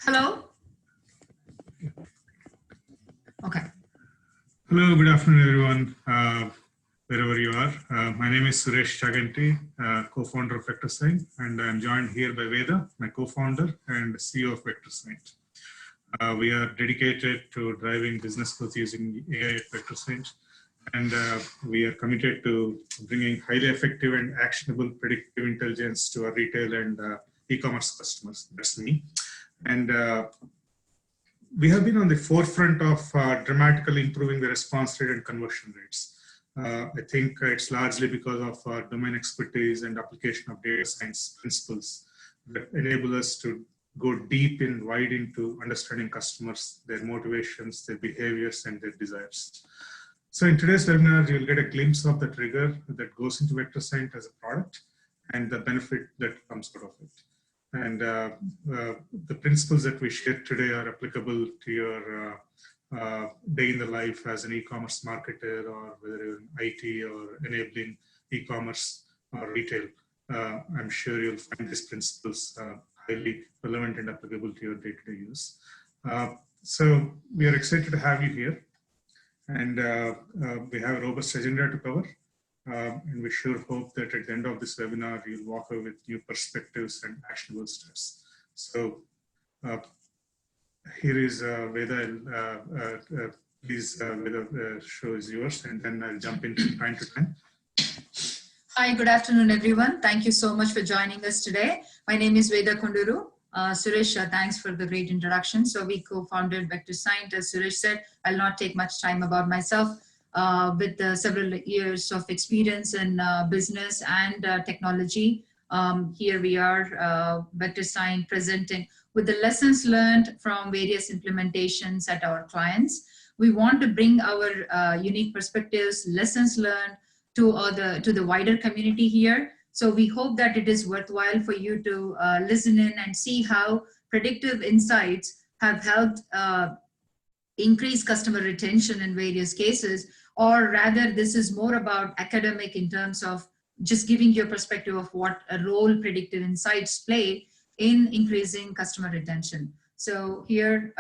Hello? Okay. Hello, good afternoon, everyone, wherever you are. My name is Suresh Chaganti, co-founder of VectorSign, and I'm joined here by Veda, my co-founder and CEO of VectorSign. We are dedicated to driving business growth using AI at VectorSign, and we are committed to bringing highly effective and actionable predictive intelligence to our retail and e-commerce customers. That's me. And we have been on the forefront of dramatically improving the response rate and conversion rates. I think it's largely because of our domain expertise and application of data science principles that enable us to go deep and wide into understanding customers, their motivations, their behaviors, and their desires. So in today's webinar, you'll get a glimpse of that rigor that goes into VectorSign as a product and the benefit that comes out of it. And the principles that we share today are applicable to your day in the life as an e-commerce marketer, or whether you're in IT or enabling e-commerce or retail. I'm sure you'll find these principles highly relevant and applicable to your day-to-day use. So we are excited to have you here. And we have a robust agenda to cover. And we sure hope that at the end of this webinar, you'll walk away with new perspectives and actionable steps. So here is Veda. Please, Veda, show is yours, and then I'll jump in from time to time. Hi, good afternoon, everyone. Thank you so much for joining us today. My name is Veda Kunduru. Suresh, thanks for the great introduction. So we co-founded VectorSign. As Suresh said, I'll not take much time about myself. With several years of experience in business and technology. Here we are, VectorSign, presenting with the lessons learned from various implementations at our clients. We want to bring our unique perspectives, lessons learned to the wider community here. So we hope that it is worthwhile for you to listen in and see how predictive insights have helped increase customer retention in various cases, or rather this is more about academic in terms of just giving you a perspective of what a role predictive insights play in increasing customer retention. So here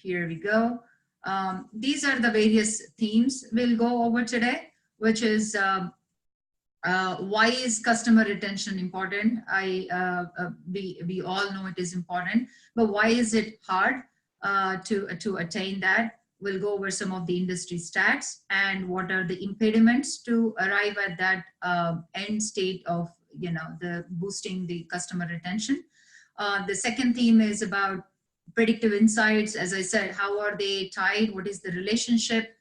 we go. These are the various themes we'll go over today, which is why is customer retention important? We all know it is important, but why is it hard to attain that? We'll go over some of the industry stats and what are the impediments to arrive at that end state of, the boosting the customer retention. The second theme is about predictive insights. As I said, how are they tied? What is the relationship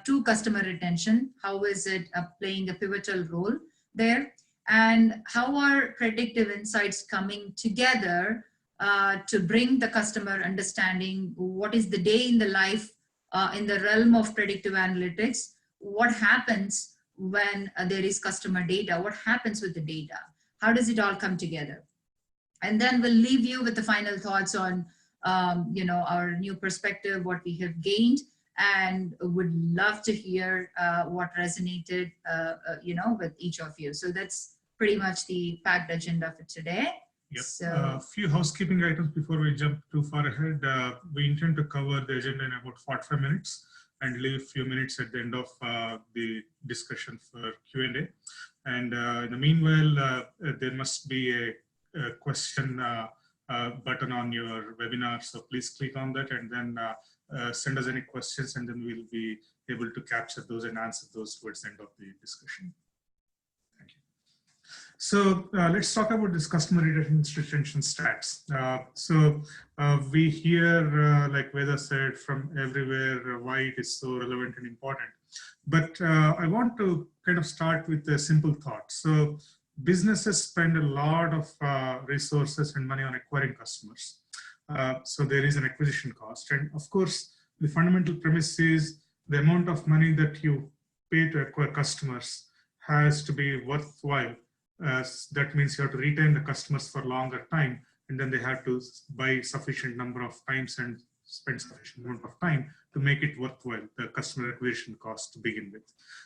to customer retention? How is it playing a pivotal role there? And how are predictive insights coming together to bring the customer understanding? What is the day in the life in the realm of predictive analytics? What happens when there is customer data? What happens with the data? How does it all come together? And then we'll leave you with the final thoughts on our new perspective, what we have gained, and would love to hear what resonated with each of you. So that's pretty much the packed agenda for today. Yep. So, a few housekeeping items before we jump too far ahead. We intend to cover the agenda in about 45 minutes and leave a few minutes at the end of the discussion for Q&A. And in the meanwhile, there must be a question button on your webinar. So please click on that and then send us any questions, and then we'll be able to capture those and answer those towards the end of the discussion. So let's talk about this customer retention stats. We hear, like Veda said, from everywhere why it is so relevant and important. But I want to kind of start with a simple thought. So businesses spend a lot of resources and money on acquiring customers. So there is an acquisition cost. And of course, the fundamental premise is the amount of money that you pay to acquire customers has to be worthwhile. That means you have to retain the customers for a longer time, and then they have to buy sufficient number of times and spend sufficient amount of time to make it worthwhile, the customer acquisition cost to begin with.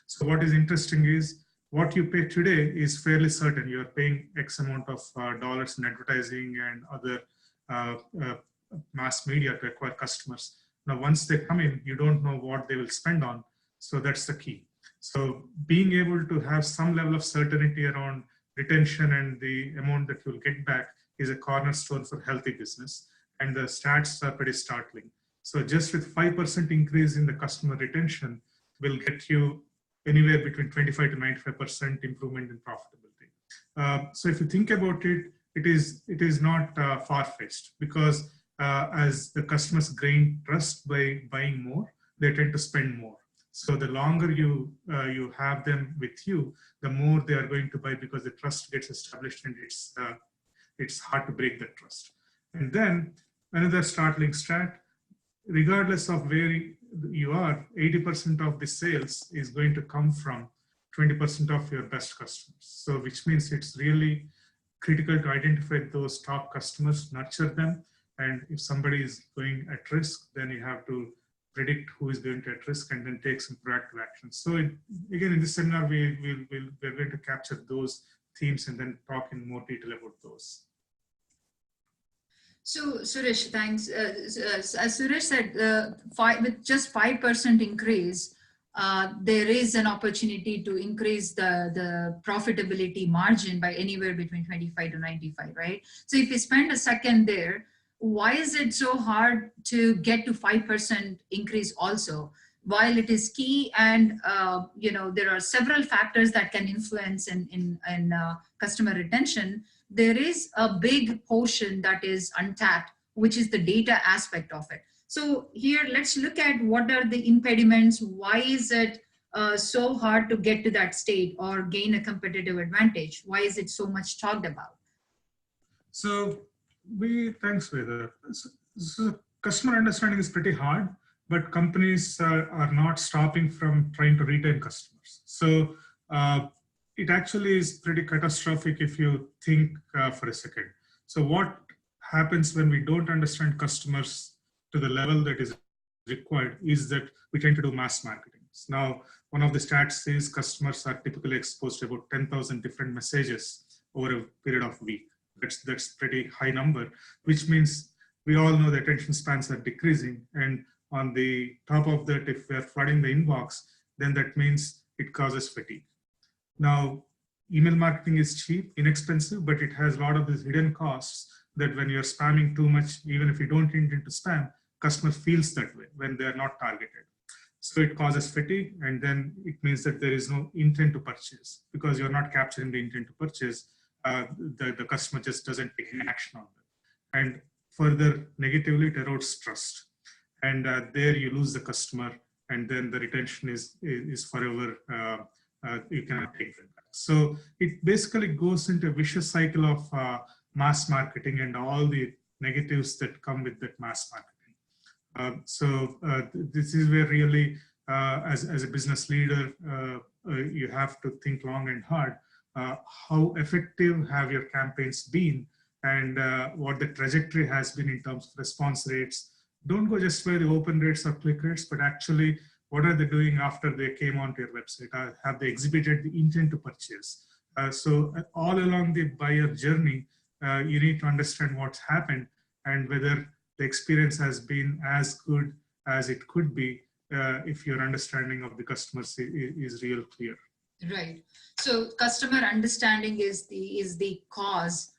So what is interesting is what you pay today is fairly certain. You are paying X amount of dollars in advertising and other mass media to acquire customers. Now, once they come in, you don't know what they will spend on. So that's the key. So being able to have some level of certainty around retention and the amount that you'll get back is a cornerstone for healthy business. And the stats are pretty startling. So just with 5% increase in the customer retention will get you anywhere between 25 to 95% improvement in profitability. So if you think about it, it is not far-fetched, because as the customers gain trust by buying more, they tend to spend more. So the longer you have them with you, the more they are going to buy, because the trust gets established, and it's hard to break that trust. And then another startling stat: regardless of where you are, 80% of the sales is going to come from 20% of your best customers. So which means it's really critical to identify those top customers, nurture them, and if somebody is going at risk, then you have to predict who is going to at risk and then take some proactive action. So again, in this seminar, we're going to capture those themes and then talk in more detail about those. So Suresh, thanks. As Suresh said, with just 5% increase, there is an opportunity to increase the profitability margin by anywhere between 25 to 95, right? So if you spend a second there, why is it so hard to get to 5% increase also? While it is key, and there are several factors that can influence in customer retention, there is a big portion that is untapped, which is the data aspect of it. So here, let's look at what are the impediments. Why is it so hard to get to that state or gain a competitive advantage? Why is it so much talked about? So thanks, Veda. So customer understanding is pretty hard, but companies are not stopping from trying to retain customers. So it actually is pretty catastrophic if you think for a second. So what happens when we don't understand customers to the level that is required is that we tend to do mass marketing. Now, one of the stats is customers are typically exposed to about 10,000 different messages over a period of a week. That's pretty high number, which means we all know the attention spans are decreasing. And on the top of that, if we are flooding the inbox, then that means it causes fatigue. Now, email marketing is cheap, inexpensive, but it has a lot of these hidden costs that when you're spamming too much, even if you don't intend to spam, customer feels that way when they're not targeted. So it causes fatigue, and then it means that there is no intent to purchase. Because you're not capturing the intent to purchase, the customer just doesn't take any action on that. And further, negatively, it erodes trust. And there you lose the customer, and then the retention is forever, you cannot take them back. So it basically goes into a vicious cycle of mass marketing and all the negatives that come with that mass marketing. This is where really, as a business leader, you have to think long and hard. How effective have your campaigns been, and what the trajectory has been in terms of response rates. Don't go just by the open rates or click rates, but actually what are they doing after they came onto your website? Have they exhibited the intent to purchase? So all along the buyer journey, you need to understand what's happened and whether the experience has been as good as it could be if your understanding of the customers is real clear. Right. So customer understanding is the cause,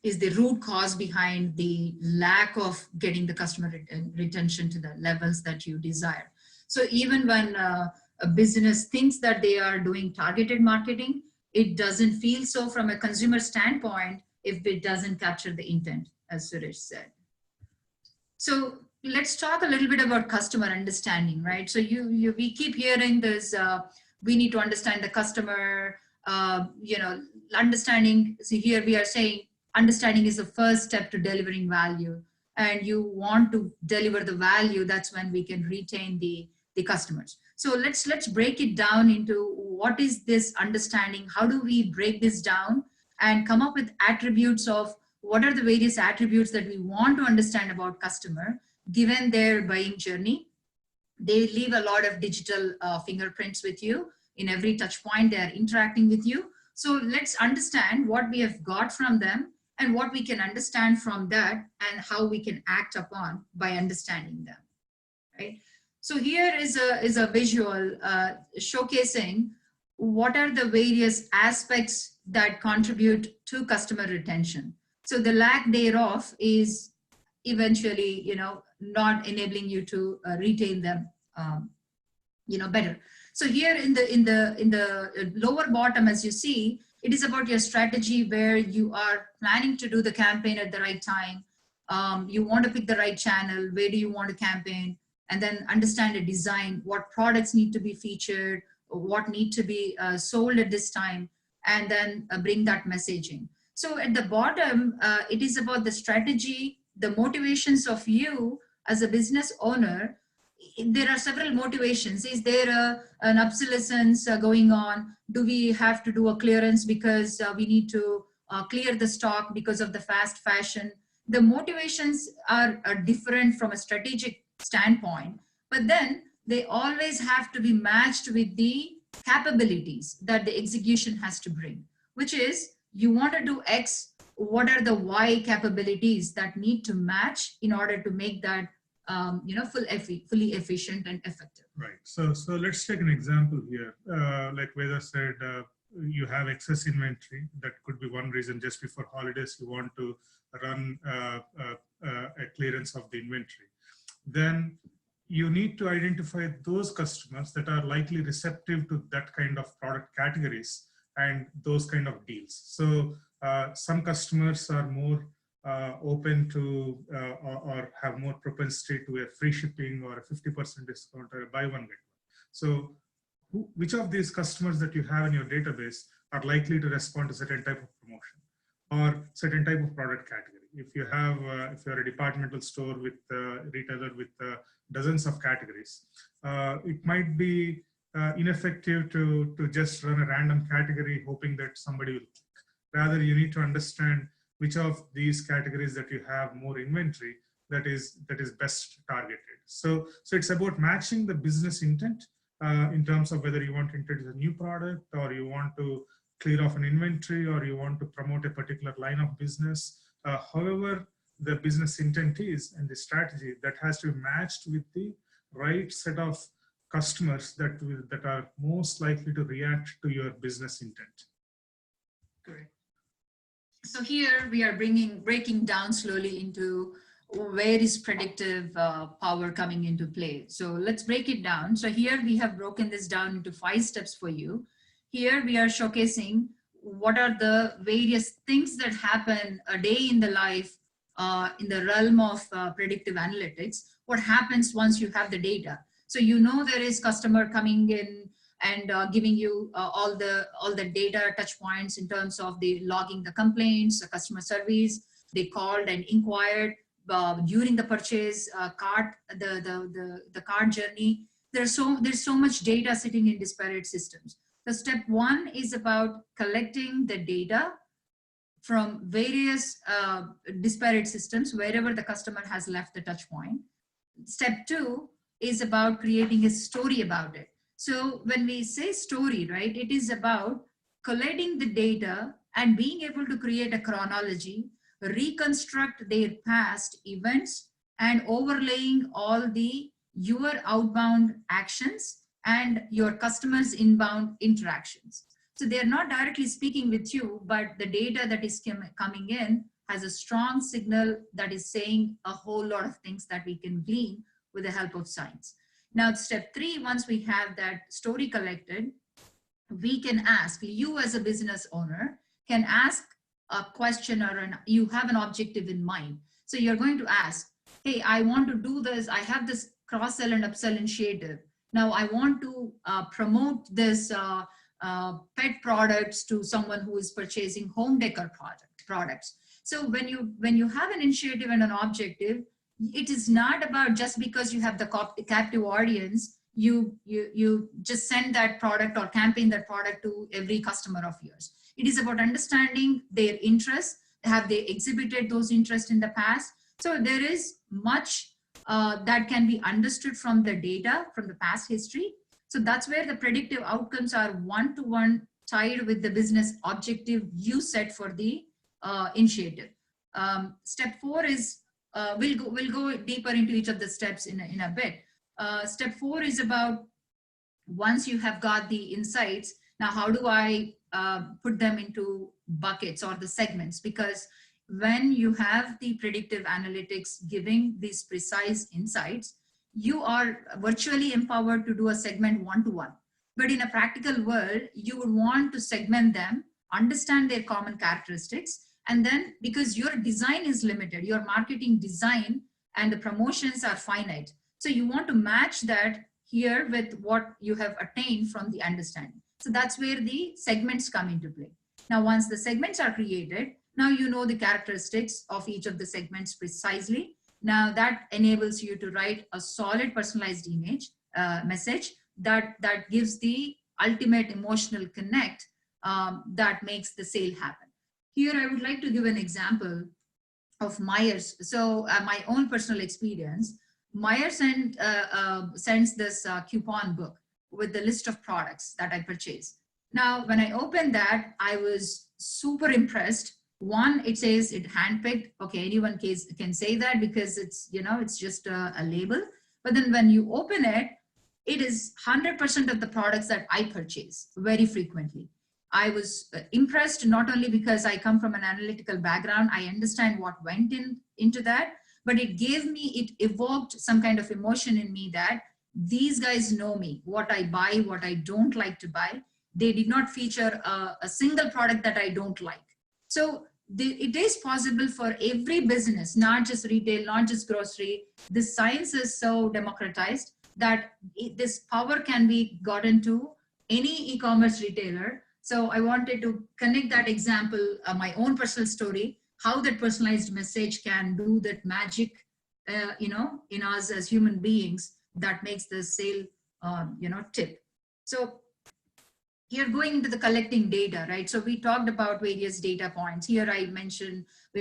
is the root cause behind the lack of getting the customer retention to the levels that you desire. So even when a business thinks that they are doing targeted marketing, it doesn't feel so from a consumer standpoint if it doesn't capture the intent, as Suresh said. So let's talk a little bit about customer understanding, right? So we keep hearing this, we need to understand the customer, understanding. So here we are saying understanding is the first step to delivering value, and you want to deliver the value. That's when we can retain the customers. So let's break it down into what is this understanding? How do we break this down and come up with attributes of what are the various attributes that we want to understand about customer given their buying journey? They leave a lot of digital fingerprints with you. In every touch point, they are interacting with you. So let's understand what we have got from them and what we can understand from that and how we can act upon by understanding them, right? So here is a visual showcasing what are the various aspects that contribute to customer retention. So the lack thereof is eventually, not enabling you to retain them, better. So here in the lower bottom, as you see, it is about your strategy where you are planning to do the campaign at the right time. You want to pick the right channel. Where do you want to campaign? And then understand the design, what products need to be featured, what need to be sold at this time, and then bring that messaging. So at the bottom, it is about the strategy, the motivations of you as a business owner. There are several motivations. Is there an obsolescence going on? Do we have to do a clearance because we need to clear the stock because of the fast fashion? The motivations are different from a strategic standpoint, but then they always have to be matched with the capabilities that the execution has to bring, which is you want to do X, what are the Y capabilities that need to match in order to make that fully efficient and effective. Right. So let's take an example here. Like Veda said, you have excess inventory. That could be one reason. Just before holidays, you want to run a clearance of the inventory. Then you need to identify those customers that are likely receptive to that kind of product categories and those kind of deals. So some customers are more open to or have more propensity to a free shipping or a 50% discount or a buy one get one. So which of these customers that you have in your database are likely to respond to certain type of promotion or certain type of product category? If you have, if you're a departmental store with retailer with dozens of categories, it might be ineffective to just run a random category hoping that somebody will click. Rather, you need to understand which of these categories that you have more inventory that is best targeted. So it's about matching the business intent in terms of whether you want to introduce a new product or you want to clear off an inventory or you want to promote a particular line of business. However, the business intent is and the strategy that has to be matched with the right set of customers that are most likely to react to your business intent. Correct. So here we are breaking down slowly into where is predictive power coming into play. So let's break it down. So here we have broken this down into 5 steps for you. Here we are showcasing what are the various things that happen a day in the life in the realm of predictive analytics. What happens once you have the data? So there is customer coming in and giving you all the data touch points in terms of the logging the complaints, the customer service, they called and inquired during the purchase cart, the cart journey. There's so much data sitting in disparate systems. The step 1 is about collecting the data from various disparate systems wherever the customer has left the touch point. Step 2 is about creating a story about it. So when we say story, right, it is about collating the data and being able to create a chronology, reconstruct their past events, and overlaying all your outbound actions and your customers' inbound interactions. So they're not directly speaking with you, but the data that is coming in has a strong signal that is saying a whole lot of things that we can glean with the help of science. Now, step 3, once we have that story collected, we can ask, you as a business owner can ask a question or you have an objective in mind. So you're going to ask, hey, I want to do this. I have this cross-sell and upsell initiative. Now I want to promote this pet products to someone who is purchasing home decor products. So when you have an initiative and an objective, it is not about just because you have the captive audience, you just send that product or campaign that product to every customer of yours. It is about understanding their interests. Have they exhibited those interests in the past? So there is much that can be understood from the data from the past history. So that's where the predictive outcomes are one-to-one tied with the business objective you set for the initiative. Step 4 is, we'll go deeper into each of the steps in a bit. Step 4 is about, once you have got the insights, now how do I put them into buckets or the segments? Because when you have the predictive analytics giving these precise insights, you are virtually empowered to do a segment one-to-one. But in a practical world, you would want to segment them, understand their common characteristics, and then, because your design is limited, your marketing design and the promotions are finite. So you want to match that here with what you have attained from the understanding. So that's where the segments come into play. Now, once the segments are created, now you know the characteristics of each of the segments precisely. Now that enables you to write a solid personalized message that gives the ultimate emotional connect that makes the sale happen. Here, I would like to give an example of Myers. So my own personal experience, Myers sends this coupon book with the list of products that I purchased. Now, when I opened that, I was super impressed. One, it says it handpicked. Okay, anyone can say that because it's, it's just a label. But then when you open it, it is 100% of the products that I purchase very frequently. I was impressed not only because I come from an analytical background, I understand what went into that, but it evoked some kind of emotion in me that these guys know me, what I buy, what I don't like to buy. They did not feature a single product that I don't like. So it is possible for every business, not just retail, not just grocery. This science is so democratized that this power can be gotten to any e-commerce retailer. So I wanted to connect that example, my own personal story, how that personalized message can do that magic, in us as human beings that makes the sale, tip. So here, going into the collecting data, right? So we talked about various data points. Here we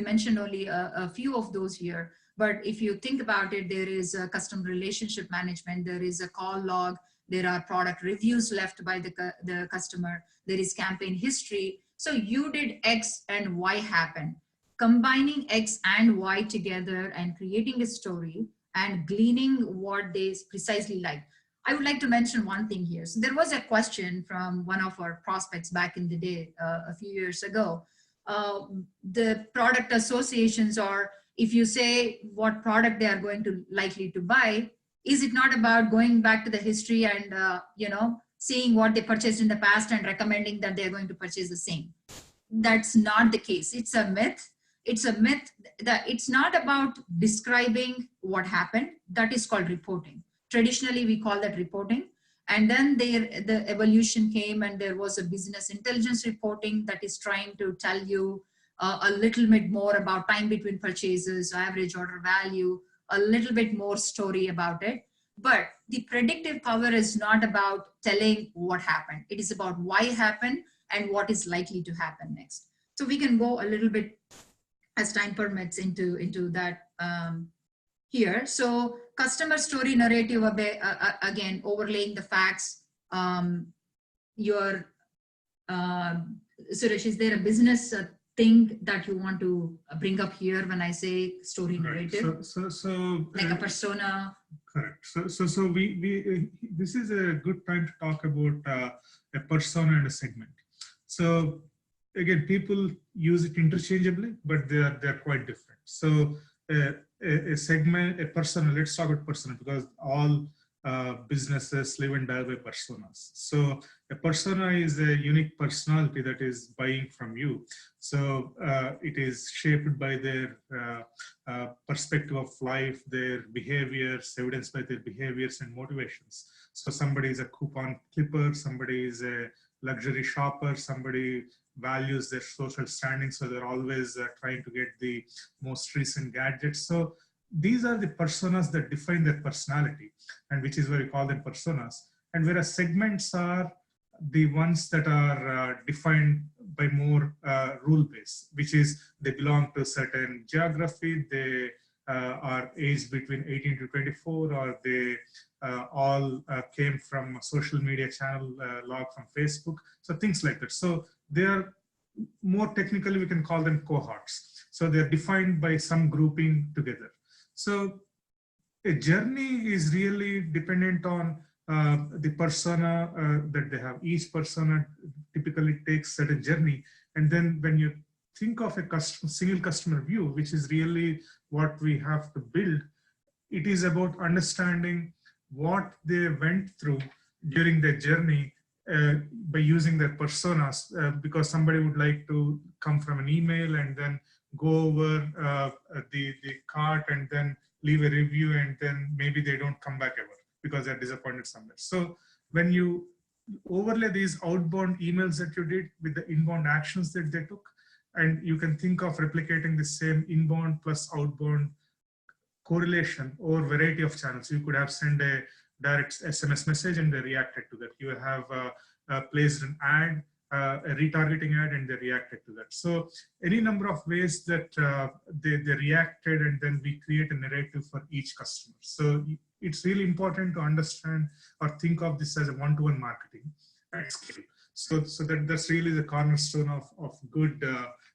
mentioned only a few of those here. But if you think about it, there is a customer relationship management, there is a call log, there are product reviews left by the customer, there is campaign history. So you did X and Y happen. Combining X and Y together and creating a story and gleaning what they precisely like. I would like to mention one thing here. So there was a question from one of our prospects back in the day, a few years ago. The product associations, or if you say what product they are going to likely to buy, is it not about going back to the history and, seeing what they purchased in the past and recommending that they're going to purchase the same? That's not the case. It's a myth. It's a myth that it's not about describing what happened. That is called reporting. Traditionally, we call that reporting. And then the evolution came and there was a business intelligence reporting that is trying to tell you a little bit more about time between purchases, average order value, a little bit more story about it. But the predictive power is not about telling what happened. It is about why it happened and what is likely to happen next. So we can go a little bit as time permits into that here. So customer story narrative, again, overlaying the facts. Suresh, is there a business thing that you want to bring up here when I say story narrative? So like a persona. Correct. So we this is a good time to talk about a persona and a segment. So again, people use it interchangeably, but they're quite different. So a segment, a persona. Let's talk about persona because all businesses live and die by personas. So a persona is a unique personality that is buying from you. So it is shaped by their perspective of life, their behaviors, evidenced by their behaviors and motivations. So somebody is a coupon clipper, somebody is a luxury shopper, somebody values their social standing, so they're always trying to get the most recent gadgets. So these are the personas that define their personality, and which is why we call them personas. And whereas segments are the ones that are defined by more rule-based, which is they belong to a certain geography, they are aged between 18 to 24, or they all came from a social media channel log from Facebook. So things like that. So they are more technically, we can call them cohorts. So they're defined by some grouping together. So a journey is really dependent on the persona that they have. Each persona typically takes certain journey. And then when you think of a single customer view, which is really what we have to build, it is about understanding what they went through during their journey by using their personas, because somebody would like to come from an email and then go over the cart and then leave a review, and then maybe they don't come back ever because they're disappointed somewhere. So when you overlay these outbound emails that you did with the inbound actions that they took, and you can think of replicating the same inbound plus outbound correlation over variety of channels. You could have sent a direct SMS message and they reacted to that. You have placed an ad, a retargeting ad, and they reacted to that. So any number of ways that they reacted, and then we create a narrative for each customer. So it's really important to understand or think of this as a one-to-one marketing at scale. So that's really the cornerstone of good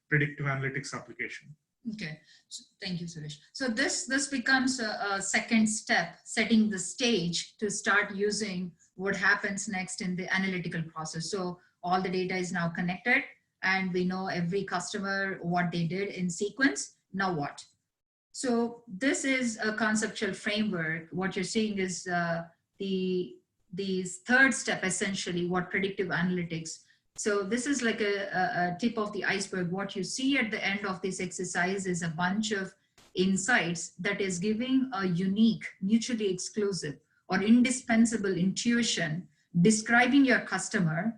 predictive analytics application. Okay, so thank you, Suresh. So this becomes a second step, setting the stage to start using what happens next in the analytical process. So all the data is now connected, and we know every customer, what they did in sequence. Now what? So this is a conceptual framework. What you're seeing is the third step, essentially, what predictive analytics. So this is like a tip of the iceberg. What you see at the end of this exercise is a bunch of insights that is giving a unique, mutually exclusive, or indispensable intuition, describing your customer,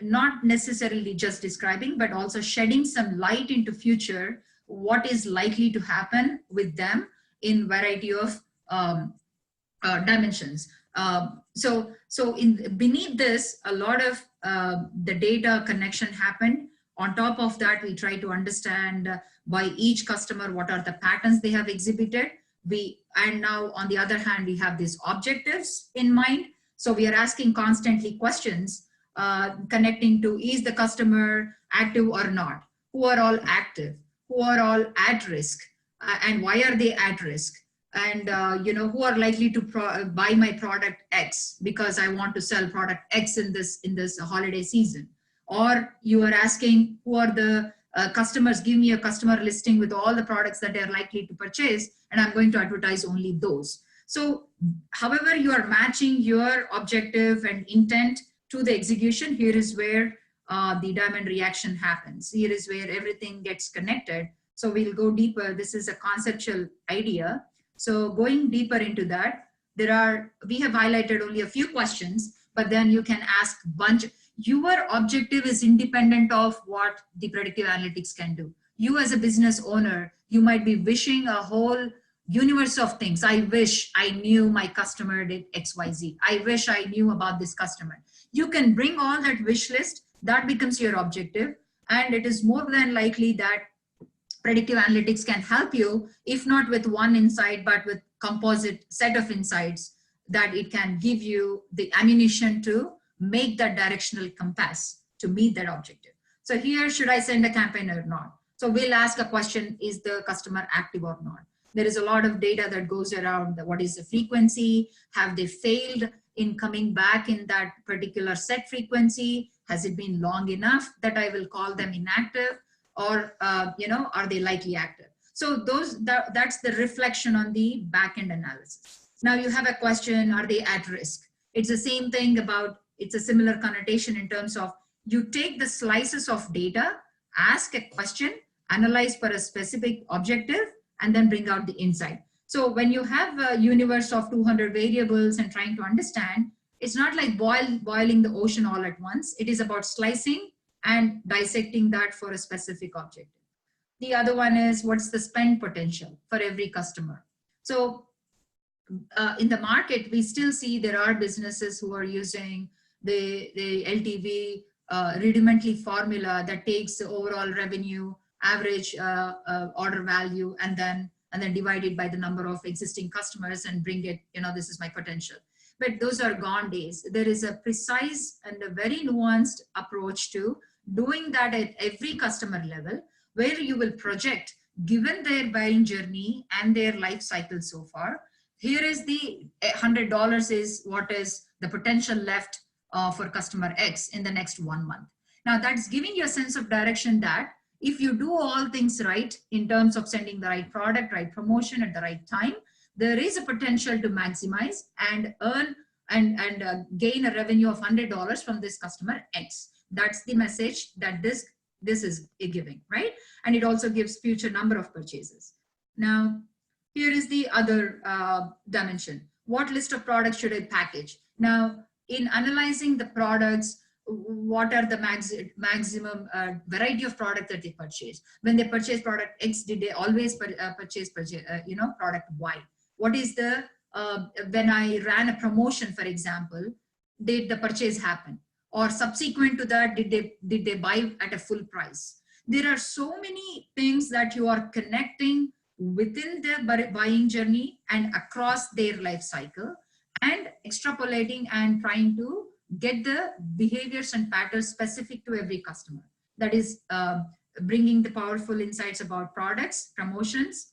not necessarily just describing, but also shedding some light into future, what is likely to happen with them in variety of dimensions. So beneath this, a lot of the data connection happened. On top of that, we try to understand by each customer what are the patterns they have exhibited. And now on the other hand, we have these objectives in mind. So we are asking constantly questions connecting to, is the customer active or not? Who are all active? Who are all at risk? And why are they at risk? And who are likely to buy my product X because I want to sell product X in this holiday season? Or you are asking, who are the customers? Give me a customer listing with all the products that they are likely to purchase, and I'm going to advertise only those. So however you are matching your objective and intent to the execution, here is where the diamond reaction happens. Here is where everything gets connected. So we'll go deeper. This is a conceptual idea. So going deeper into that, we have highlighted only a few questions, but then you can ask bunch. Your objective is independent of what the predictive analytics can do. You as a business owner, you might be wishing a whole universe of things. I wish I knew my customer did XYZ. I wish I knew about this customer. You can bring all that wish list, that becomes your objective. And it is more than likely that predictive analytics can help you, if not with one insight, but with composite set of insights that it can give you the ammunition to make that directional compass to meet that objective. So here, should I send a campaign or not? So we'll ask a question, is the customer active or not? There is a lot of data that goes around what is the frequency? Have they failed in coming back in that particular set frequency? Has it been long enough that I will call them inactive? Or are they likely active? So that's the reflection on the back-end analysis. Now you have a question, are they at risk? It's the same thing it's a similar connotation in terms of you take the slices of data, ask a question, analyze for a specific objective, and then bring out the insight. So when you have a universe of 200 variables and trying to understand, it's not like boiling the ocean all at once. It is about slicing and dissecting that for a specific objective. The other one is, what's the spend potential for every customer? So in the market, we still see there are businesses who are using the LTV rudimentary formula that takes the overall revenue, average order value, and then divide it by the number of existing customers and bring it, this is my potential. But those are gone days. There is a precise and a very nuanced approach to doing that at every customer level, where you will project, given their buying journey and their life cycle so far, here is the $100 is what is the potential left for customer X in the next 1 month. Now that's giving you a sense of direction that if you do all things right in terms of sending the right product, right promotion at the right time, there is a potential to maximize and earn and gain a revenue of $100 from this customer X. That's the message that this is giving, right? And it also gives future number of purchases. Now, here is the other dimension. What list of products should I package? Now, in analyzing the products, what are the maximum variety of product that they purchase? When they purchase product X, did they always purchase product Y? What is the when I ran a promotion, for example, did the purchase happen? Or subsequent to that, did they buy at a full price? There are so many things that you are connecting within their buying journey and across their life cycle, and extrapolating and trying to get the behaviors and patterns specific to every customer. That is bringing the powerful insights about products, promotions,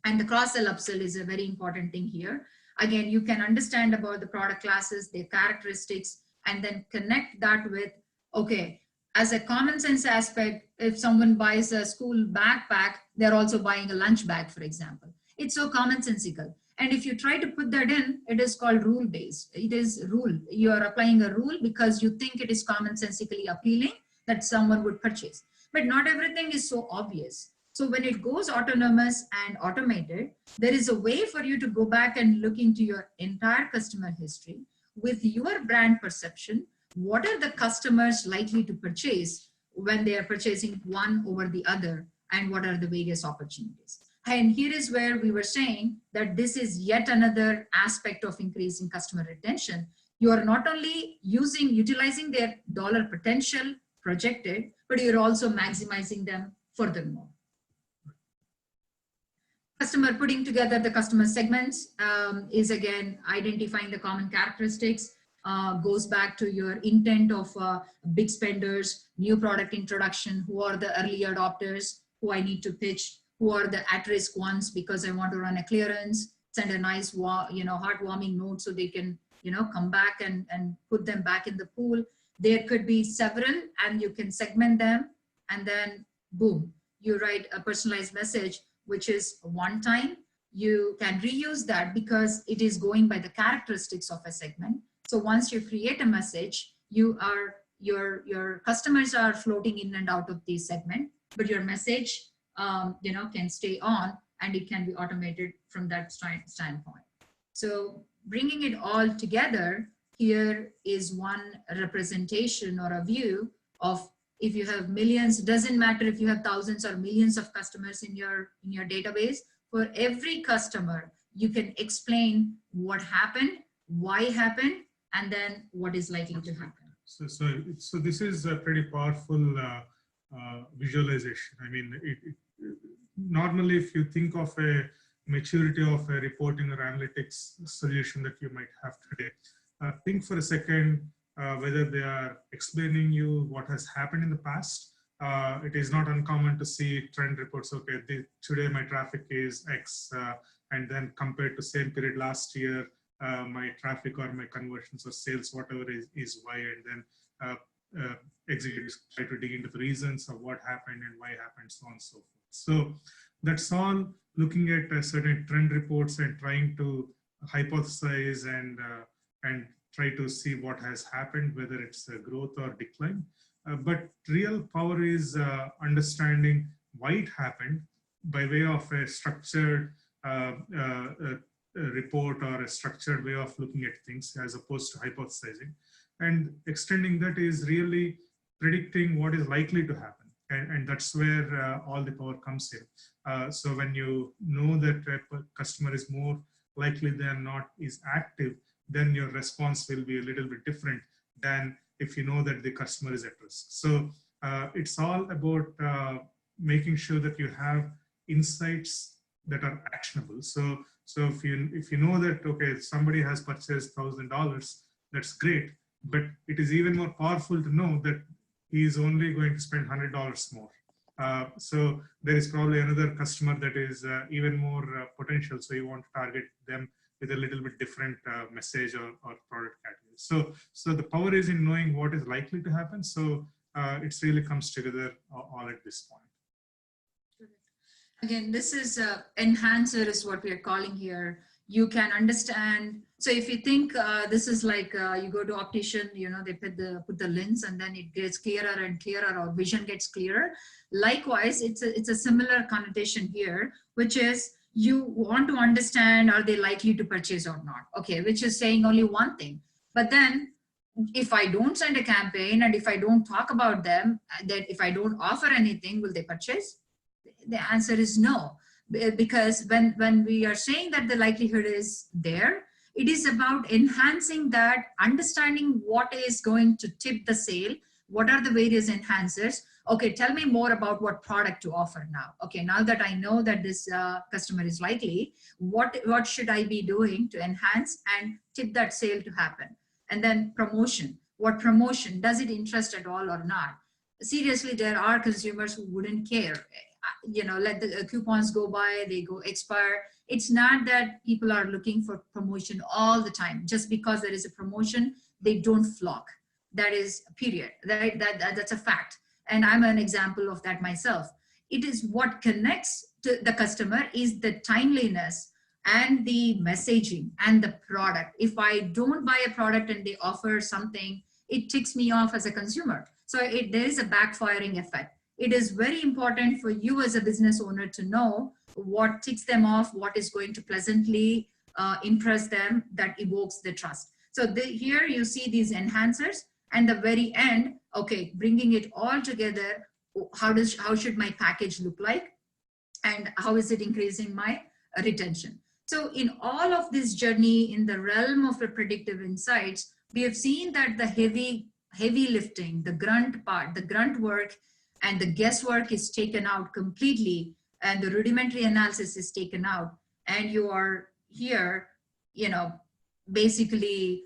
and the cross-sell upsell is a very important thing here. Again, you can understand about the product classes, their characteristics, and then connect that with, okay, as a common sense aspect, if someone buys a school backpack, they're also buying a lunch bag, for example. It's so commonsensical. And if you try to put that in, it is called rule-based. It is rule. You are applying a rule because you think it is commonsensically appealing that someone would purchase. But not everything is so obvious. So when it goes autonomous and automated, there is a way for you to go back and look into your entire customer history with your brand perception. What are the customers likely to purchase when they are purchasing one over the other, and what are the various opportunities? And here is where we were saying that this is yet another aspect of increasing customer retention. You are not only utilizing their dollar potential projected, but you're also maximizing them furthermore. Customer putting together the customer segments is again identifying the common characteristics. Goes back to your intent of big spenders, new product introduction, who are the early adopters, who I need to pitch, who are the at-risk ones because I want to run a clearance, send a nice, heartwarming note so they can, come back and put them back in the pool. There could be several, and you can segment them, and then boom, you write a personalized message, which is one time. You can reuse that because it is going by the characteristics of a segment. So once you create a message, your customers are floating in and out of the segment, but your message, can stay on, and it can be automated from that standpoint. So bringing it all together, here is one representation or a view of, if you have millions, doesn't matter if you have thousands or millions of customers in your database, for every customer, you can explain what happened, why happened, and then what is likely to happen. So this is a pretty powerful visualization. I mean, normally if you think of a maturity of a reporting or analytics solution that you might have today, think for a second whether they are explaining you what has happened in the past. It is not uncommon to see trend reports. Okay, today my traffic is X, and then compared to same period last year, my traffic or my conversions or sales, whatever is Y, and then executives try to dig into the reasons of what happened and why happened, so on and so forth. So that's all looking at certain trend reports and trying to hypothesize and try to see what has happened, whether it's a growth or decline. But real power is understanding why it happened by way of a structured report or a structured way of looking at things, as opposed to hypothesizing. And extending that is really predicting what is likely to happen. And that's where all the power comes in. So when you know that a customer is more likely than not is active, then your response will be a little bit different than if you know that the customer is at risk. So it's all about making sure that you have insights that are actionable. So if you know that, okay, somebody has purchased $1,000, that's great, but it is even more powerful to know that he's only going to spend $100 more. So there is probably another customer that is even more potential. So you want to target them with a little bit different message or product category. So the power is in knowing what is likely to happen. So it really comes together all at this point. Again, this is enhancer is what we are calling here. You can understand. So if you think this is like you go to optician, you know, they put the lens and then it gets clearer and clearer, or vision gets clearer. Likewise, it's a similar connotation here, which is you want to understand, are they likely to purchase or not? Okay, which is saying only one thing. But then if I don't send a campaign and if I don't talk about them, that if I don't offer anything, will they purchase? The answer is no, because when we are saying that the likelihood is there, it is about enhancing that, understanding what is going to tip the sale, what are the various enhancers. Okay, tell me more about what product to offer now. Okay, now that I know that this customer is likely, what should I be doing to enhance and tip that sale to happen? And then promotion. What promotion? Does it interest at all or not? Seriously, there are consumers who wouldn't care. You know, let the coupons go by, they go expire. It's not that people are looking for promotion all the time. Just because there is a promotion, they don't flock. That is period. That's a fact. And I'm an example of that myself. It is what connects to the customer is the timeliness and the messaging and the product. If I don't buy a product and they offer something, it ticks me off as a consumer. So there is a backfiring effect. It is very important for you as a business owner to know what ticks them off, what is going to pleasantly impress them, that evokes the trust. So here you see these enhancers, and the very end, okay, bringing it all together, how should my package look like, and how is it increasing my retention? So in all of this journey in the realm of the predictive insights, we have seen that the heavy lifting, the grunt part, the grunt work, and the guesswork is taken out completely, and the rudimentary analysis is taken out, and you are here, you know, basically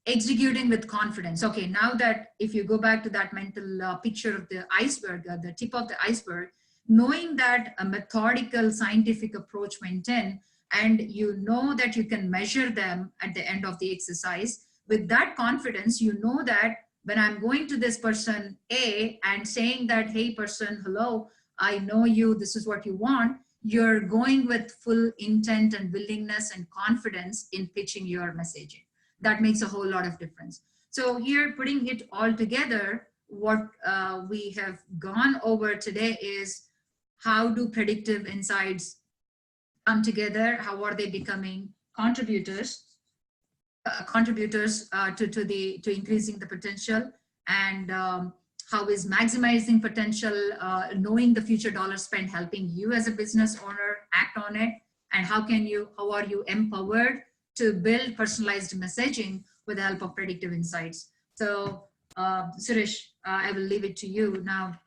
executing with confidence. Okay, now that if you go back to that mental picture of the iceberg, the tip of the iceberg, knowing that a methodical scientific approach went in, and you know that you can measure them at the end of the exercise, with that confidence, you know that when I'm going to this person A and saying that, hey person, hello, I know you, this is what you want, you're going with full intent and willingness and confidence in pitching your messaging. That makes a whole lot of difference. So here, putting it all together, what we have gone over today is how do predictive insights come together? How are they becoming contributors to increasing the potential, and how is maximizing potential, knowing the future dollar spent, helping you as a business owner act on it, and how are you empowered to build personalized messaging with the help of predictive insights. So Suresh, I will leave it to you now.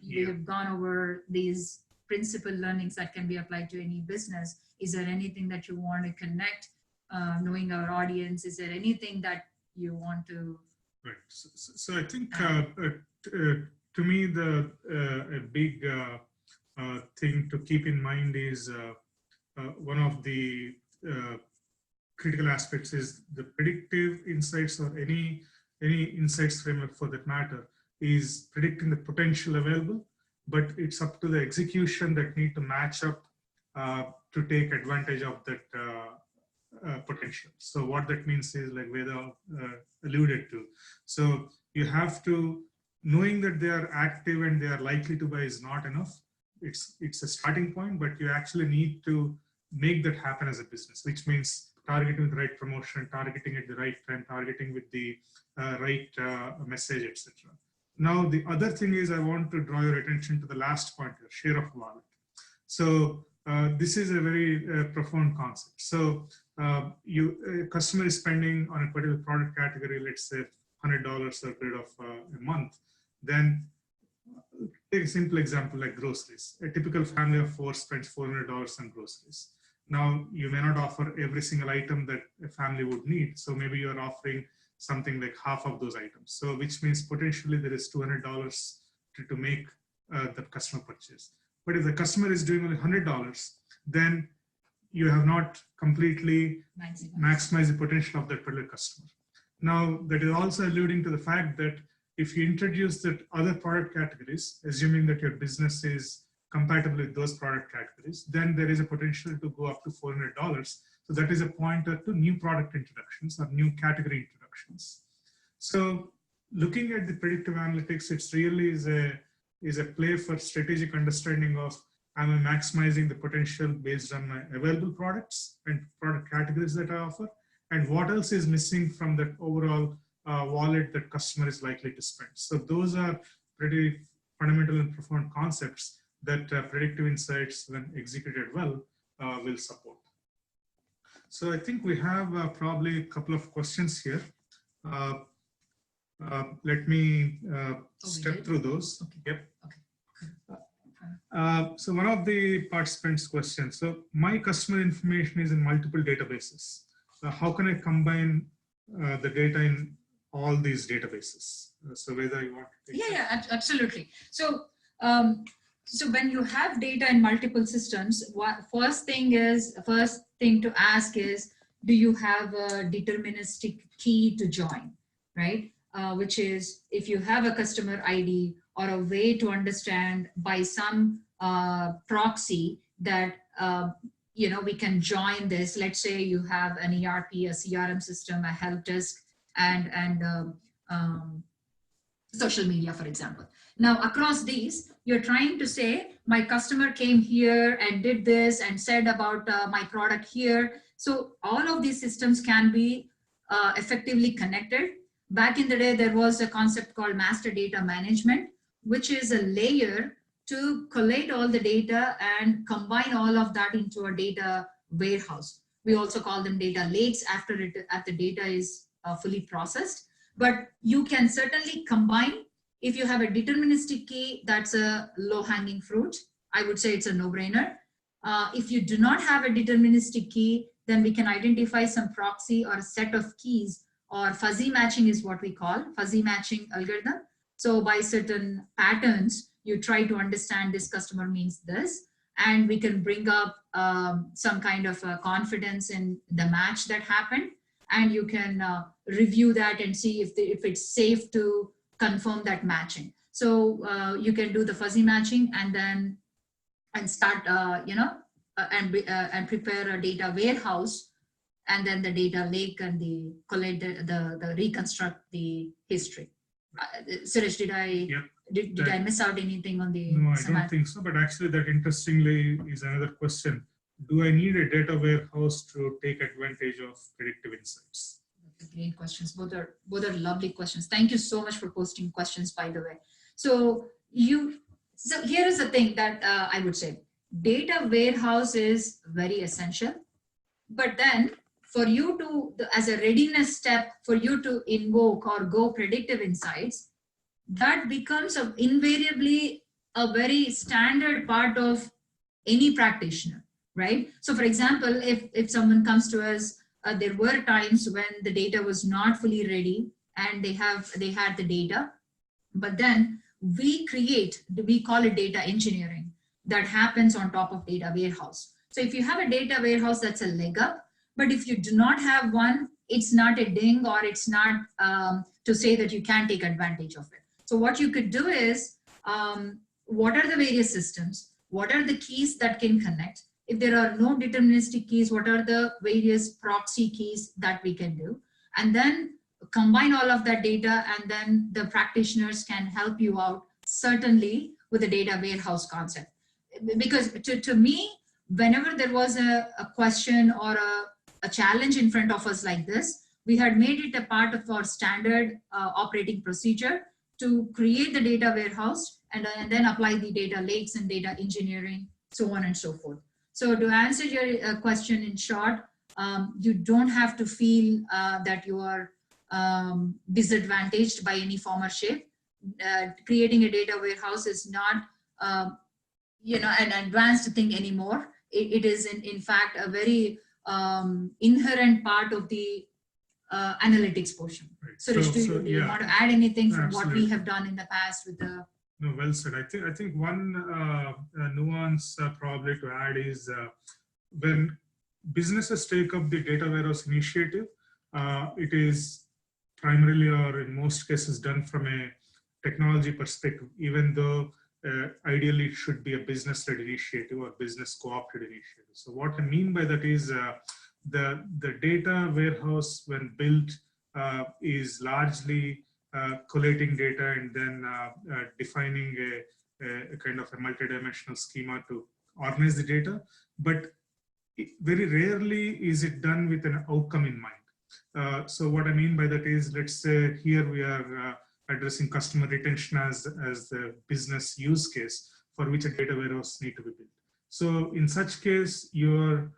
We have gone over these principal learnings that can be applied to any business. Is there anything that you want to connect? Knowing our audience, is there anything that you want to? Right. So I think to me a big thing to keep in mind is one of the critical aspects is the predictive insights, or any insights framework for that matter, is predicting the potential available, but it's up to the execution that need to match up to take advantage of that potential. So what that means is, like Veda alluded to, so you have to, knowing that they are active and they are likely to buy is not enough. It's a starting point, but you actually need to make that happen as a business, which means targeting the right promotion, targeting at the right time, targeting with the right message, etc. Now, the other thing is, I want to draw your attention to the last point here, share of wallet. So this is a very profound concept. So a customer is spending on a particular product category, let's say $100 for a period of a month. Then take a simple example like groceries. A typical family of four spends $400 on groceries. Now, you may not offer every single item that a family would need. So maybe you're offering something like half of those items. So which means potentially there is $200 to make the customer purchase. But if the customer is doing only $100, then you have not completely maximized the potential of that particular customer. Now, that is also alluding to the fact that if you introduce that other product categories, assuming that your business is compatible with those product categories, then there is a potential to go up to $400. So that is a pointer to new product introductions or new category introductions. So looking at the predictive analytics, it's really is a play for strategic understanding of, am I maximizing the potential based on my available products and product categories that I offer, and what else is missing from that overall wallet that customer is likely to spend. So those are pretty fundamental and profound concepts that predictive insights, when executed well, will support. So I think we have probably a couple of questions here. Let me step through those. Okay. Yep. Okay. So one of the participants' questions, so my customer information is in multiple databases. How can I combine the data in all these databases? So whether you want to take Yeah, absolutely. So, so when you have data in multiple systems, first thing to ask is, do you have a deterministic key to join, right? Which is, if you have a customer ID or a way to understand by some proxy that we can join this. Let's say you have an ERP, a CRM system, a help desk, and social media, for example. Now, across these, you're trying to say, my customer came here and did this and said about my product here. So all of these systems can be effectively connected. Back in the day, there was a concept called master data management, which is a layer to collate all the data and combine all of that into a data warehouse. We also call them data lakes after the data is fully processed. But you can certainly combine. If you have a deterministic key, that's a low-hanging fruit. I would say it's a no-brainer. If you do not have a deterministic key, then we can identify some proxy or a set of keys, or fuzzy matching is what we call fuzzy matching algorithm. So by certain patterns, you try to understand this customer means this, and we can bring up some kind of confidence in the match that happened, and you can review that and see if it's safe to confirm that matching. So you can do the fuzzy matching and start and prepare a data warehouse, and then the data lake and the collate the reconstruct the history. Suresh, did I miss out anything on the? No, I don't think so. But actually, that interestingly is another question. Do I need a data warehouse to take advantage of predictive insights? Great questions. Both are lovely questions. Thank you so much for posting questions, by the way. So here is the thing that I would say. Data warehouse is very essential, but then for you to, as a readiness step for you to invoke or go predictive insights, that becomes invariably a very standard part of any practitioner, right? So for example, if someone comes to us, there were times when the data was not fully ready and they had the data, but then we call it data engineering that happens on top of data warehouse. So if you have a data warehouse, that's a leg up. But if you do not have one, it's not a ding, or it's not to say that you can't take advantage of it. So what you could do is, what are the various systems? What are the keys that can connect? If there are no deterministic keys, what are the various proxy keys that we can do? And then combine all of that data, and then the practitioners can help you out, certainly with the data warehouse concept. Because to me, whenever there was a question or a challenge in front of us like this, we had made it a part of our standard operating procedure to create the data warehouse and then apply the data lakes and data engineering, so on and so forth. So to answer your question in short, you don't have to feel that you are disadvantaged by any form or shape. Creating a data warehouse is not an advanced thing anymore. It is in fact a very inherent part of the analytics portion. Right. Suresh, do you want to add anything from what we have done in the past with the? No, well said. I think one nuance probably to add is when businesses take up the data warehouse initiative, it is primarily or in most cases done from a technology perspective, even though ideally it should be a business-led initiative or business co-opted initiative. So what I mean by that is the data warehouse when built is largely collating data and then defining a kind of a multidimensional schema to organize the data. But very rarely is it done with an outcome in mind. So what I mean by that is, let's say here we are addressing customer retention as the business use case for which a data warehouse need to be built. So in such case, you're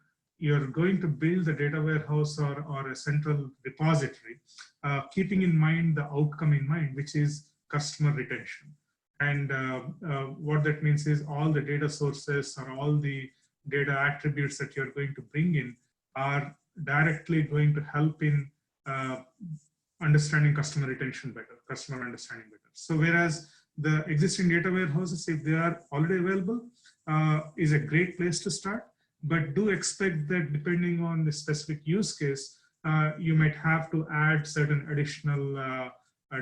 going to build the data warehouse or a central repository, keeping in mind the outcome in mind, which is customer retention. And what that means is all the data sources or all the data attributes that you're going to bring in are directly going to help in understanding customer retention better, customer understanding better. So whereas the existing data warehouses, if they are already available, is a great place to start, but do expect that depending on the specific use case, you might have to add certain additional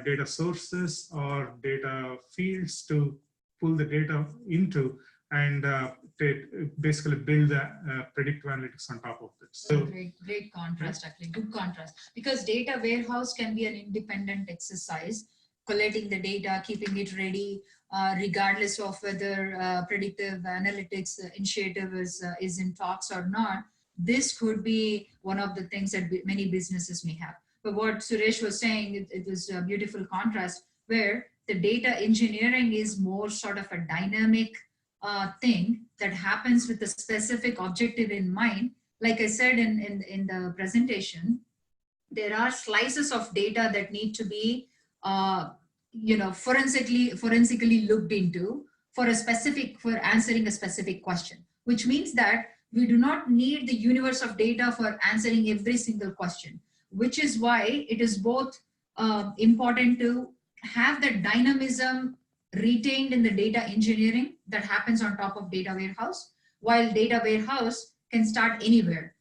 data sources or data fields to pull the data into and basically build the predictive analytics on top of it. So great contrast, actually, good contrast. Because data warehouse can be an independent exercise, collecting the data, keeping it ready, regardless of whether predictive analytics initiative is in talks or not. This could be one of the things that many businesses may have. But what Suresh was saying, it was a beautiful contrast where the data engineering is more sort of a dynamic thing that happens with a specific objective in mind. Like I said in the presentation, there are slices of data that need to be forensically looked into for answering a specific question, which means that we do not need the universe of data for answering every single question, which is why it is both important to have the dynamism retained in the data engineering that happens on top of data warehouse, while data warehouse can start anywhere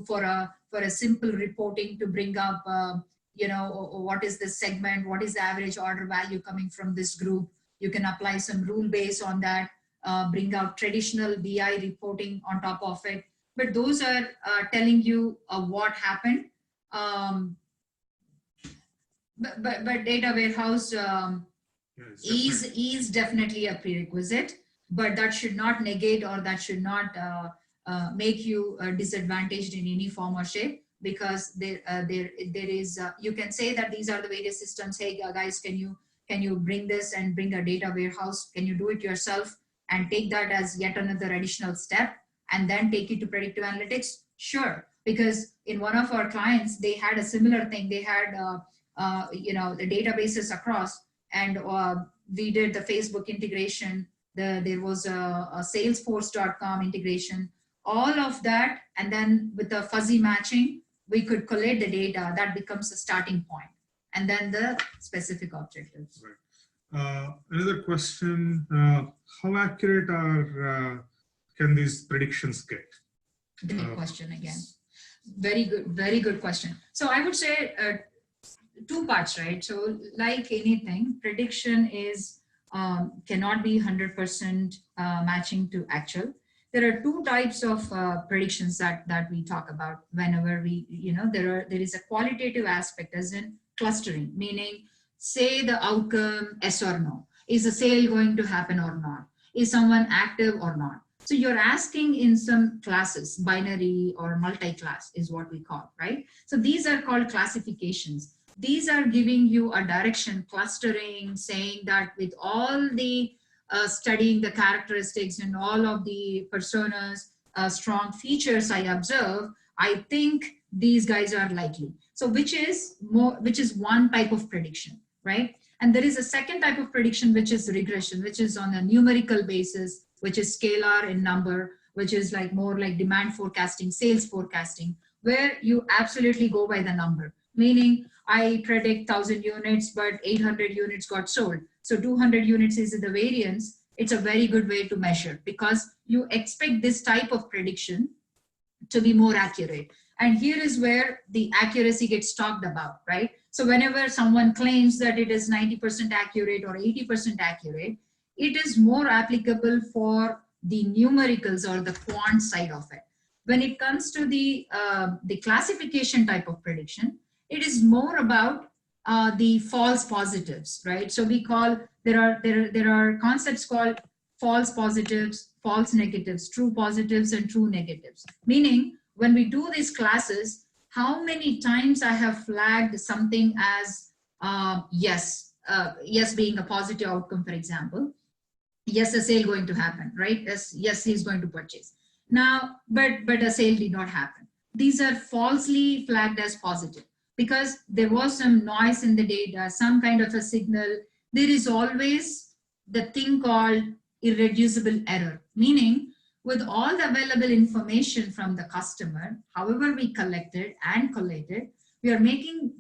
for a simple reporting to bring up what is the segment, what is the average order value coming from this group. You can apply some rule base on that, bring out traditional BI reporting on top of it. But those are telling you what happened. But data warehouse is definitely a prerequisite, but that should not negate or that should not make you disadvantaged in any form or shape, because there is you can say that these are the various systems. Hey guys, can you bring this and bring a data warehouse? Can you do it yourself and take that as yet another additional step and then take it to predictive analytics? Sure, because in one of our clients, they had a similar thing. They had the databases across, and we did the Facebook integration. There was a Salesforce.com integration, all of that, and then with the fuzzy matching, we could collate the data. That becomes a starting point, and then the specific objectives. Right. Another question: how accurate can these predictions get? Great question again. Very good question. So I would say two parts, right? So like anything, prediction is cannot be 100% matching to actual. There are two types of predictions that we talk about whenever we, there is a qualitative aspect, as in clustering, meaning say the outcome yes or no. Is a sale going to happen or not? Is someone active or not? So you're asking in some classes, binary or multi-class is what we call, right? So these are called classifications. These are giving you a direction, clustering, saying that with all the studying the characteristics and all of the personas, strong features I observe, I think these guys are likely. So which is one type of prediction, right? And there is a second type of prediction, which is regression, which is on a numerical basis, which is scalar in number, which is like more like demand forecasting, sales forecasting, where you absolutely go by the number. meaning I predict 1,000 units, but 800 units got sold. So 200 units is the variance. It's a very good way to measure because you expect this type of prediction to be more accurate. And here is where the accuracy gets talked about, right? So whenever someone claims that it is 90% accurate or 80% accurate, it is more applicable for the numericals or the quant side of it. When it comes to the classification type of prediction, it is more about the false positives, right? So we call, there are concepts called false positives, false negatives, true positives, and true negatives. Meaning, when we do these classes, how many times I have flagged something as yes, yes being a positive outcome, for example. Yes, a sale going to happen, right? Yes, he's going to purchase. Now, but a sale did not happen. These are falsely flagged as positive because there was some noise in the data, some kind of a signal. There is always the thing called irreducible error, meaning with all the available information from the customer, however we collected and collated, we are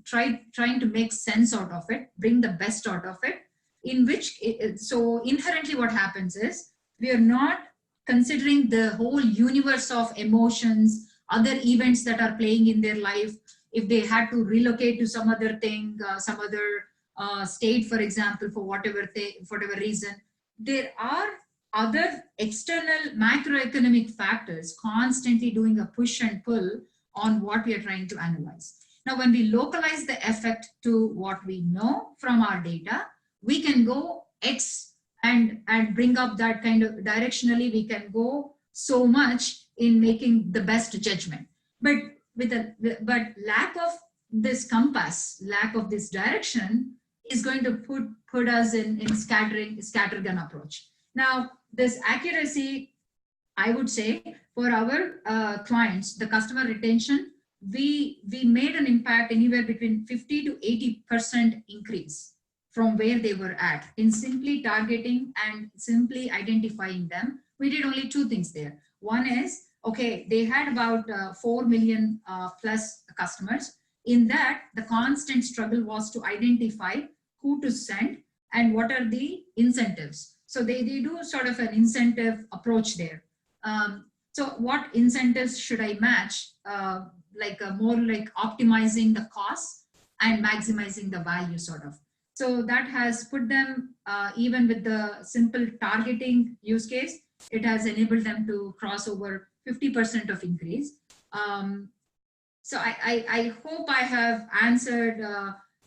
trying to make sense out of it, bring the best out of it, in which, so inherently what happens is we are not considering the whole universe of emotions, other events that are playing in their life. If they had to relocate to some other thing, some other state, for example, for whatever reason, there are other external macroeconomic factors constantly doing a push and pull on what we are trying to analyze. Now, when we localize the effect to what we know from our data, we can go X and bring up that kind of directionally, we can go so much in making the best judgment. But but lack of this compass, lack of this direction is going to put us in scattergun approach. Now, this accuracy, I would say, for our clients, the customer retention, we made an impact anywhere between 50 to 80% increase from where they were at in simply targeting and simply identifying them. We did only two things there. One is, okay, they had about 4 million plus customers. In that, the constant struggle was to identify who to send and what are the incentives. So they do sort of an incentive approach there. So what incentives should I match? More like optimizing the cost and maximizing the value sort of. So that has put them, even with the simple targeting use case, it has enabled them to cross over 50% of increase. So I hope I have answered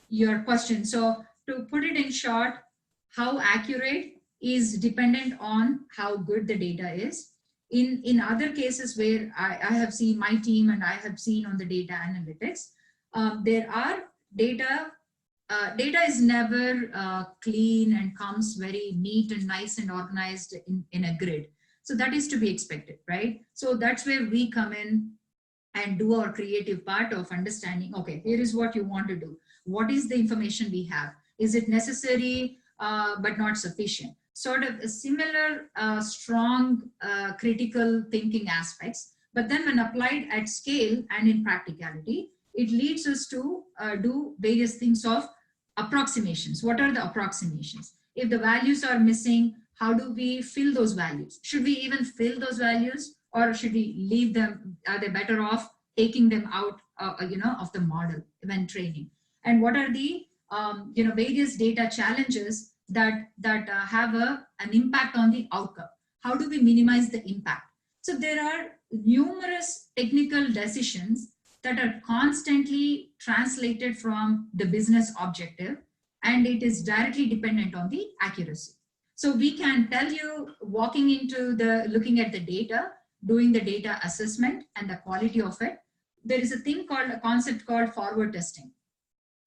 your question. So to put it in short, how accurate is dependent on how good the data is. In other cases where I have seen my team and I have seen on the data analytics, there are data is never clean and comes very neat and nice and organized in a grid. So that is to be expected, right? So that's where we come in and do our creative part of understanding, okay, here is what you want to do. What is the information we have? Is it necessary but not sufficient? Sort of a similar strong critical thinking aspects, but then when applied at scale and in practicality, it leads us to do various things of approximations. What are the approximations? If the values are missing, how do we fill those values? Should we even fill those values, or should we leave them? Are they better off taking them out of the model when training? And what are the various data challenges that have an impact on the outcome? How do we minimize the impact? So there are numerous technical decisions that are constantly translated from the business objective, and it is directly dependent on the accuracy. So we can tell you, walking into looking at the data, doing the data assessment and the quality of it, there is a concept called forward testing,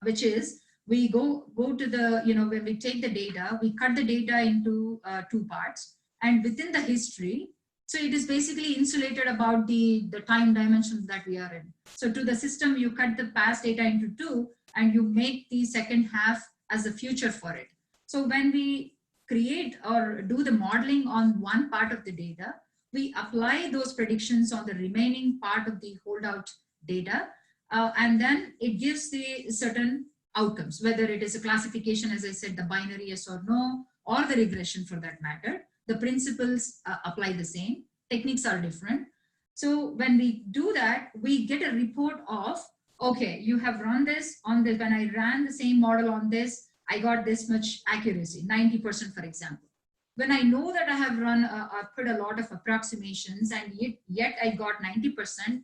which is we go to the, when we take the data, we cut the data into two parts, and within the history, so it is basically insulated about the time dimensions that we are in. So to the system, you cut the past data into two, and you make the second half as the future for it. So when we create or do the modeling on one part of the data, we apply those predictions on the remaining part of the holdout data, and then it gives the certain outcomes, whether it is a classification, as I said, the binary yes or no, or the regression for that matter. The principles apply the same, techniques are different. So when we do that, we get a report of, okay, you have run this on this, when I ran the same model on this, I got this much accuracy, 90%, for example. When I know that I have run, put a lot of approximations and yet I got 90%,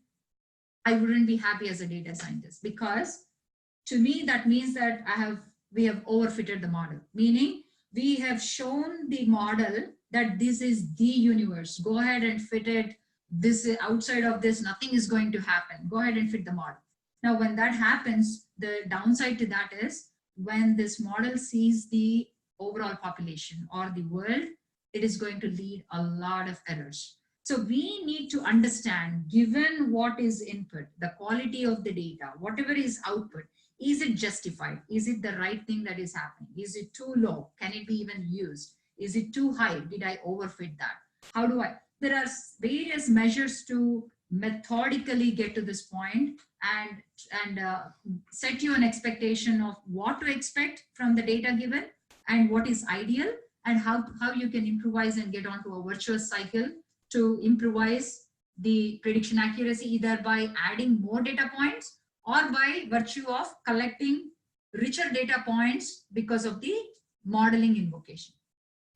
I wouldn't be happy as a data scientist, because to me, that means that we have overfitted the model, meaning we have shown the model that this is the universe. Go ahead and fit it. This is outside of this, nothing is going to happen. Go ahead and fit the model. Now, when that happens, the downside to that is when this model sees the overall population or the world, it is going to lead a lot of errors. So we need to understand, given what is input, the quality of the data, whatever is output, is it justified? Is it the right thing that is happening? Is it too low? Can it be even used? Is it too high? Did I overfit that? How do I? There are various measures to methodically get to this point and set you an expectation of what to expect from the data given and what is ideal, and how you can improvise and get onto a virtuous cycle to improvise the prediction accuracy, either by adding more data points or by virtue of collecting richer data points because of the modeling invocation.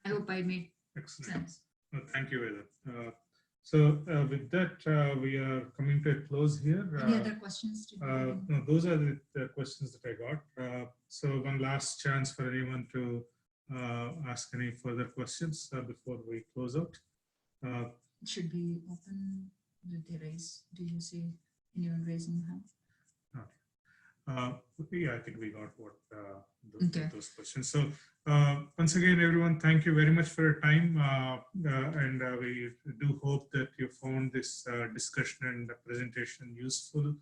I hope I made sense. Thank you, Veda. So with that, we are coming to a close here. Any other questions? No, those are the questions that I got. So one last chance for anyone to ask any further questions before we close out. It should be open. Did they raise? Do you see anyone raising hand? Yeah, I think we got what those questions. So once again, everyone, thank you very much for your time. And we do hope that you found this discussion and presentation useful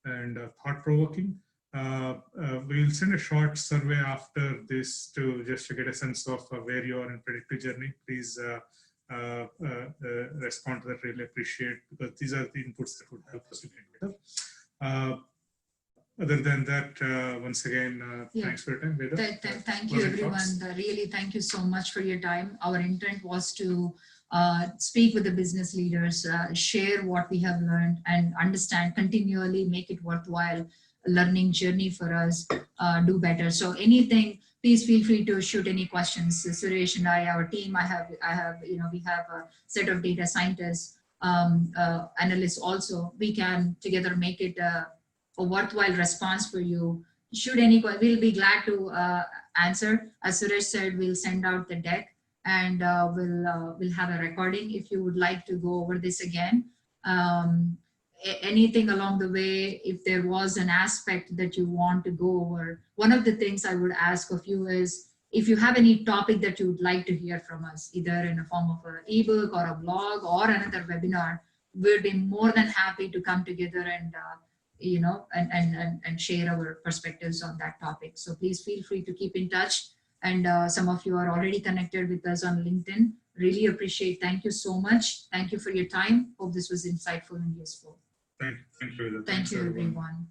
and thought-provoking. We'll send a short survey after this just to get a sense of where you are in predictive journey. Please respond to that. Really appreciate, because these are the inputs that would help us to get better. Other than that, once again, thanks for your time, Veda. Thank you, everyone. Really, thank you so much for your time. Our intent was to speak with the business leaders, share what we have learned, and understand continually, make it worthwhile learning journey for us, do better. So anything, please feel free to shoot any questions. Suresh and I, our team, we have a set of data scientists, analysts also. We can together make it a worthwhile response for you. Should any, we'll be glad to answer. As Suresh said, we'll send out the deck, and we'll have a recording if you would like to go over this again. Anything along the way, if there was an aspect that you want to go over, one of the things I would ask of you is, if you have any topic that you would like to hear from us, either in the form of an ebook or a blog or another webinar, we'd be more than happy to come together and and share our perspectives on that topic. So please feel free to keep in touch. And some of you are already connected with us on LinkedIn. Really appreciate. Thank you so much. Thank you for your time. Hope this was insightful and useful. Thank you. Thank you, everyone.